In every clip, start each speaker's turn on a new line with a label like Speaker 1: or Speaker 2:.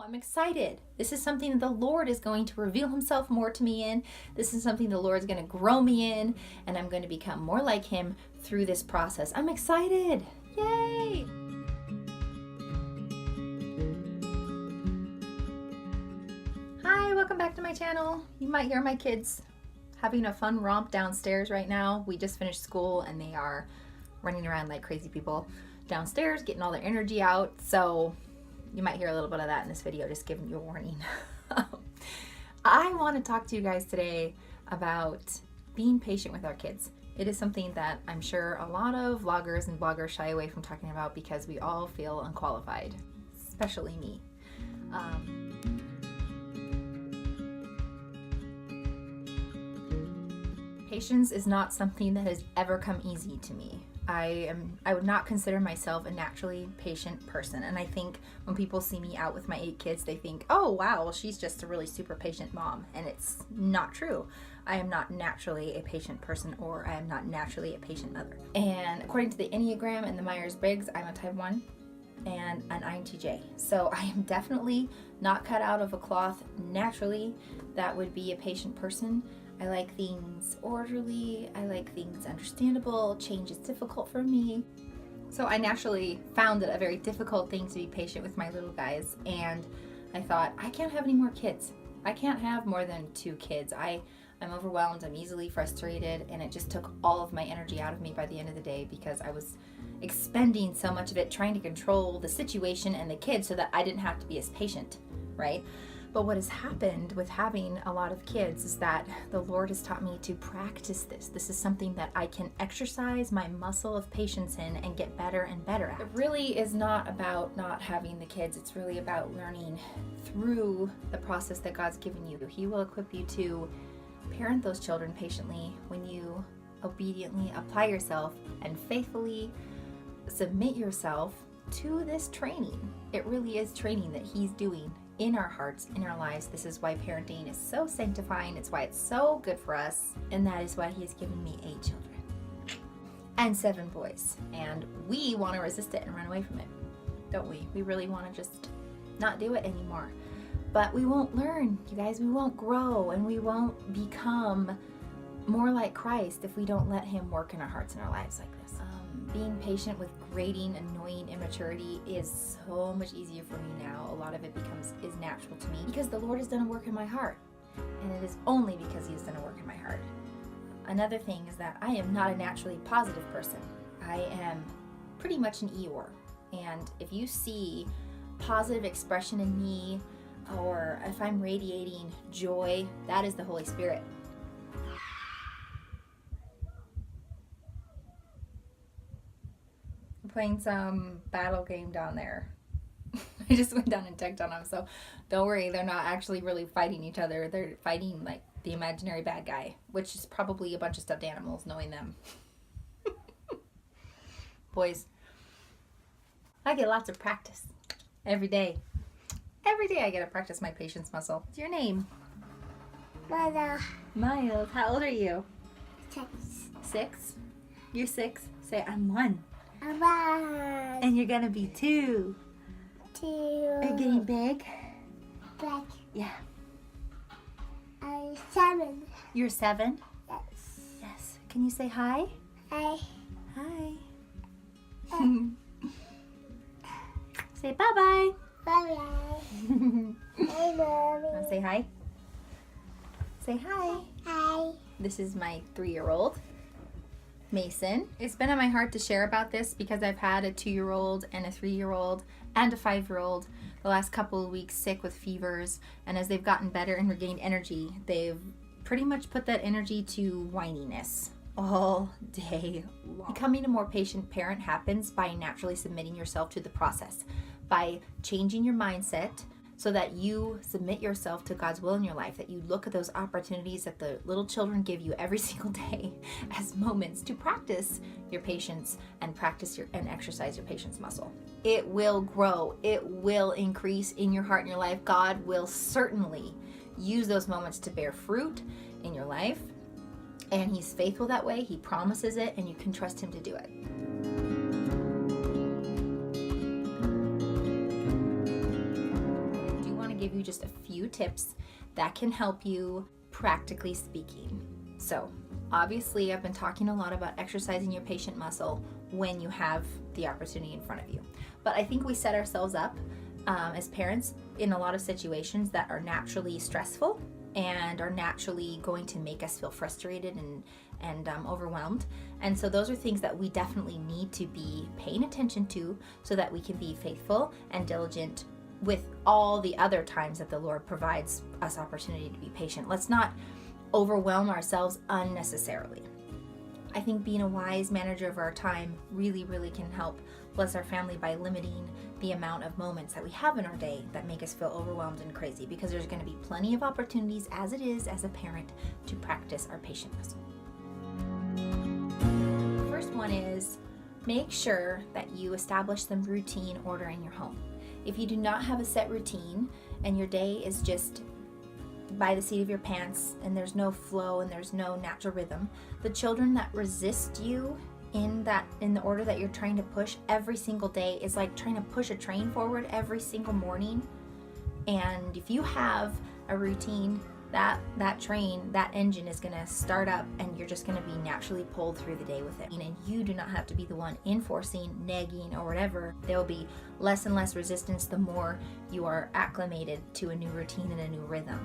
Speaker 1: I'm excited. This is something that the Lord is going to reveal himself more to me in. This is something the Lord is going to grow me in, and I'm going to become more like him through this process. I'm excited. Yay! Hi, welcome back to my channel. You might hear my kids having a fun romp downstairs right now. We just finished school and they are running around like crazy people downstairs, getting all their energy out. So you might hear a little bit of that in this video, just giving you a warning. I want to talk to you guys today about being patient with our kids. It is something that I'm sure a lot of vloggers and bloggers shy away from talking about because we all feel unqualified, especially me. Patience is not something that has ever come easy to me. I would not consider myself a naturally patient person, and I think when people see me out with my 8 kids, they think, oh wow, well, she's just a really super patient mom, and it's not true. I am not naturally a patient person, or I am not naturally a patient mother. And according to the Enneagram and the Myers-Briggs, I'm a type 1 and an INTJ. So I am definitely not cut out of a cloth naturally that would be a patient person. I like things orderly, I like things understandable, change is difficult for me. So I naturally found it a very difficult thing to be patient with my little guys, and I thought, I can't have any more kids. I can't have more than 2 kids. I'm overwhelmed, I'm easily frustrated, and it just took all of my energy out of me by the end of the day because I was expending so much of it trying to control the situation and the kids so that I didn't have to be as patient, right? But what has happened with having a lot of kids is that the Lord has taught me to practice this. This is something that I can exercise my muscle of patience in and get better and better at. It really is not about not having the kids. It's really about learning through the process that God's given you. He will equip you to parent those children patiently when you obediently apply yourself and faithfully submit yourself to this training. It really is training that He's doing in our hearts, in our lives. This is why parenting is so sanctifying. It's why it's so good for us. And that is why He has given me 8 children and 7 boys. And we want to resist it and run away from it, don't we? We really want to just not do it anymore. But we won't learn, you guys. We won't grow and we won't become more like Christ if we don't let Him work in our hearts and our lives like this. Being patient with grating, annoying immaturity is so much easier for me now. A lot of it is natural to me because the Lord has done a work in my heart, and it is only because He has done a work in my heart. Another thing is that I am not a naturally positive person. I am pretty much an Eeyore, and if you see positive expression in me, or if I'm radiating joy, that is the Holy Spirit. Playing some battle game down there. I just went down and checked on them, so don't worry, they're not actually really fighting each other. They're fighting like the imaginary bad guy, which is probably a bunch of stuffed animals, knowing them. Boys, I get lots of practice every day. Every day I get to practice my patience muscle. What's your name?
Speaker 2: Miles.
Speaker 1: Miles. How old are you?
Speaker 2: 6.
Speaker 1: 6? You're 6? Say, I'm 1.
Speaker 2: 1.
Speaker 1: And you're gonna be 2.
Speaker 2: 2.
Speaker 1: Are you getting big?
Speaker 2: Black.
Speaker 1: Yeah.
Speaker 2: 7.
Speaker 1: You're 7?
Speaker 2: Yes.
Speaker 1: Yes. Can you say hi?
Speaker 2: Hi.
Speaker 1: Hi. Say bye-bye.
Speaker 2: Bye-bye. Hey, Mommy.
Speaker 1: Wanna say hi? Say hi.
Speaker 2: Hi.
Speaker 1: This is my 3-year-old. Mason. It's been on my heart to share about this because I've had a 2-year-old and a 3-year-old and a 5-year-old the last couple of weeks sick with fevers, and as they've gotten better and regained energy, they've pretty much put that energy to whininess all day long. Becoming a more patient parent happens by naturally submitting yourself to the process, by changing your mindset so that you submit yourself to God's will in your life, that you look at those opportunities that the little children give you every single day as moments to practice your patience and exercise your patience muscle. It will grow. It will increase in your heart and your life. God will certainly use those moments to bear fruit in your life, and He's faithful that way. He promises it, and you can trust Him to do it. give you just a few tips that can help you, practically speaking. So obviously I've been talking a lot about exercising your patient muscle when you have the opportunity in front of you. But I think we set ourselves up as parents in a lot of situations that are naturally stressful and are naturally going to make us feel frustrated and overwhelmed. And so those are things that we definitely need to be paying attention to so that we can be faithful and diligent with all the other times that the Lord provides us opportunity to be patient. Let's not overwhelm ourselves unnecessarily. I think being a wise manager of our time really, really can help bless our family by limiting the amount of moments that we have in our day that make us feel overwhelmed and crazy, because there's going to be plenty of opportunities as it is as a parent to practice our patient muscle. The first one is make sure that you establish some routine order in your home. If you do not have a set routine and your day is just by the seat of your pants and there's no flow and there's no natural rhythm, the children that resist you in the order that you're trying to push every single day is like trying to push a train forward every single morning. And if you have a routine, that train, that engine is going to start up and you're just going to be naturally pulled through the day with it. And you do not have to be the one enforcing, nagging, or whatever. There will be less and less resistance the more you are acclimated to a new routine and a new rhythm.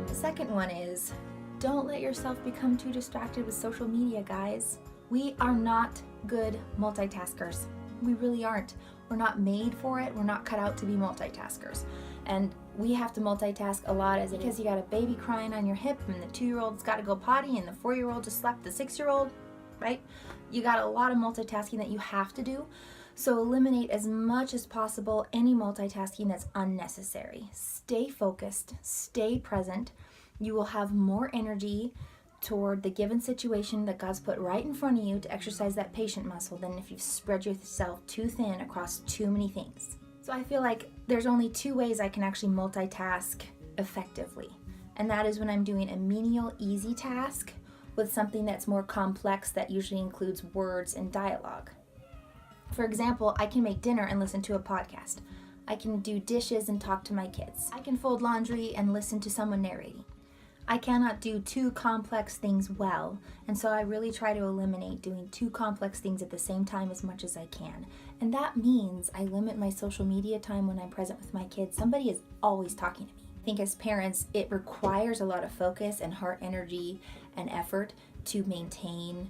Speaker 1: The second one is don't let yourself become too distracted with social media, guys. We are not good multitaskers. We really aren't. We're not made for it. We're not cut out to be multitaskers. And we have to multitask a lot because you got a baby crying on your hip and the 2-year-old's got to go potty and the 4-year-old just slapped the 6-year-old, right? You got a lot of multitasking that you have to do. So eliminate as much as possible any multitasking that's unnecessary. Stay focused, stay present. You will have more energy toward the given situation that God's put right in front of you to exercise that patient muscle than if you've spread yourself too thin across too many things. So I feel like there's only 2 ways I can actually multitask effectively. And that is when I'm doing a menial, easy task with something that's more complex that usually includes words and dialogue. For example, I can make dinner and listen to a podcast. I can do dishes and talk to my kids. I can fold laundry and listen to someone narrating. I cannot do 2 complex things well, and so I really try to eliminate doing 2 complex things at the same time as much as I can. And that means I limit my social media time when I'm present with my kids. Somebody is always talking to me. I think as parents, it requires a lot of focus and heart energy and effort to maintain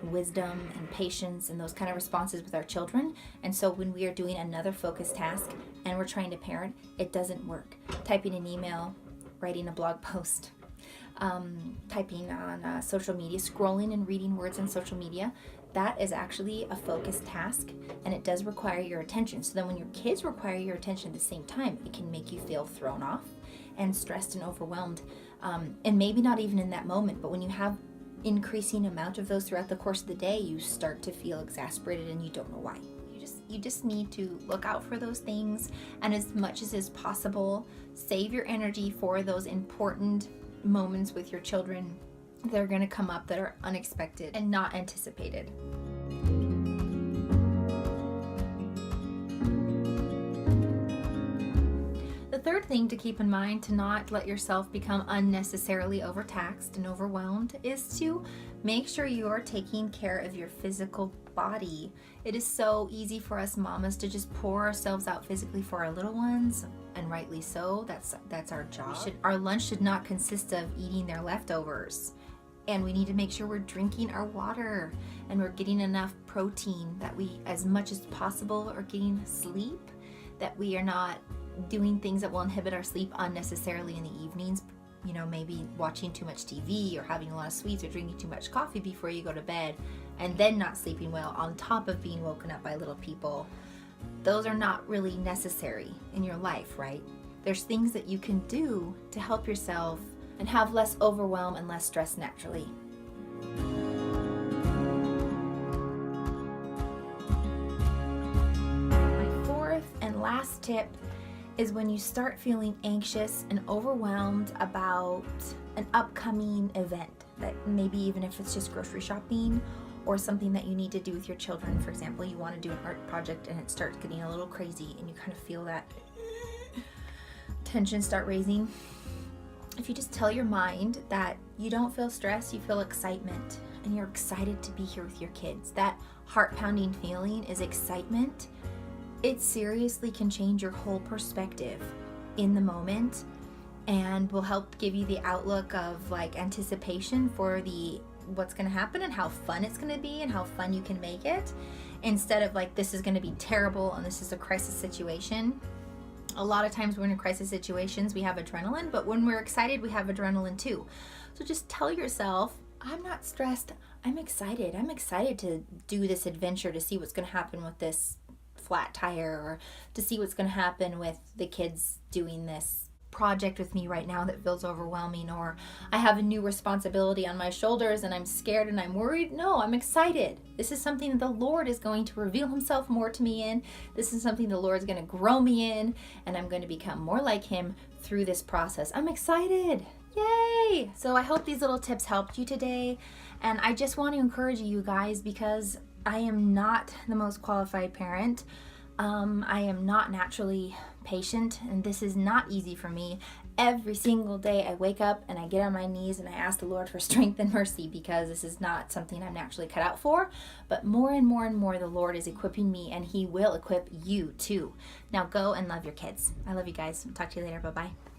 Speaker 1: wisdom and patience and those kind of responses with our children. And so when we are doing another focused task and we're trying to parent, it doesn't work. Typing an email, writing a blog post, typing on social media, scrolling and reading words on social media, that is actually a focused task and it does require your attention. So then when your kids require your attention at the same time, it can make you feel thrown off and stressed and overwhelmed. And maybe not even in that moment, but when you have increasing amount of those throughout the course of the day, you start to feel exasperated and you don't know why. You just need to look out for those things, and as much as is possible, save your energy for those important moments with your children that are going to come up that are unexpected and not anticipated. The third thing to keep in mind to not let yourself become unnecessarily overtaxed and overwhelmed is to make sure you are taking care of your physical body. It is so easy for us mamas to just pour ourselves out physically for our little ones, and rightly so. That's our job. Our lunch should not consist of eating their leftovers. And we need to make sure we're drinking our water and we're getting enough protein, that we, as much as possible, are getting sleep, that we are not doing things that will inhibit our sleep unnecessarily in the evenings. You know, maybe watching too much TV or having a lot of sweets or drinking too much coffee before you go to bed and then not sleeping well on top of being woken up by little people. Those are not really necessary in your life, right? There's things that you can do to help yourself and have less overwhelm and less stress naturally. My fourth and last tip is when you start feeling anxious and overwhelmed about an upcoming event, that maybe even if it's just grocery shopping or something that you need to do with your children. For example, you want to do an art project and it starts getting a little crazy and you kind of feel that tension start raising. If you just tell your mind that you don't feel stress, you feel excitement, and you're excited to be here with your kids. That heart-pounding feeling is excitement. It seriously can change your whole perspective in the moment and will help give you the outlook of like anticipation for what's going to happen and how fun it's going to be and how fun you can make it, instead of like, this is going to be terrible and this is a crisis situation. A lot of times when we're in crisis situations, we have adrenaline, but when we're excited, we have adrenaline too. So just tell yourself, I'm not stressed. I'm excited. I'm excited to do this adventure, to see what's going to happen with this flat tire, or to see what's going to happen with the kids doing this project with me right now that feels overwhelming, or I have a new responsibility on my shoulders and I'm scared and I'm worried. No, I'm excited. This is something that the Lord is going to reveal himself more to me in. This is something the Lord's going to grow me in, and I'm going to become more like him through this process. I'm excited. Yay! So I hope these little tips helped you today, and I just want to encourage you guys, because I am not the most qualified parent. I am not naturally patient, and this is not easy for me. Every single day I wake up and I get on my knees and I ask the Lord for strength and mercy, because this is not something I'm naturally cut out for. But more and more and more, the Lord is equipping me, and he will equip you too. Now go and love your kids. I love you guys. Talk to you later. Bye-bye.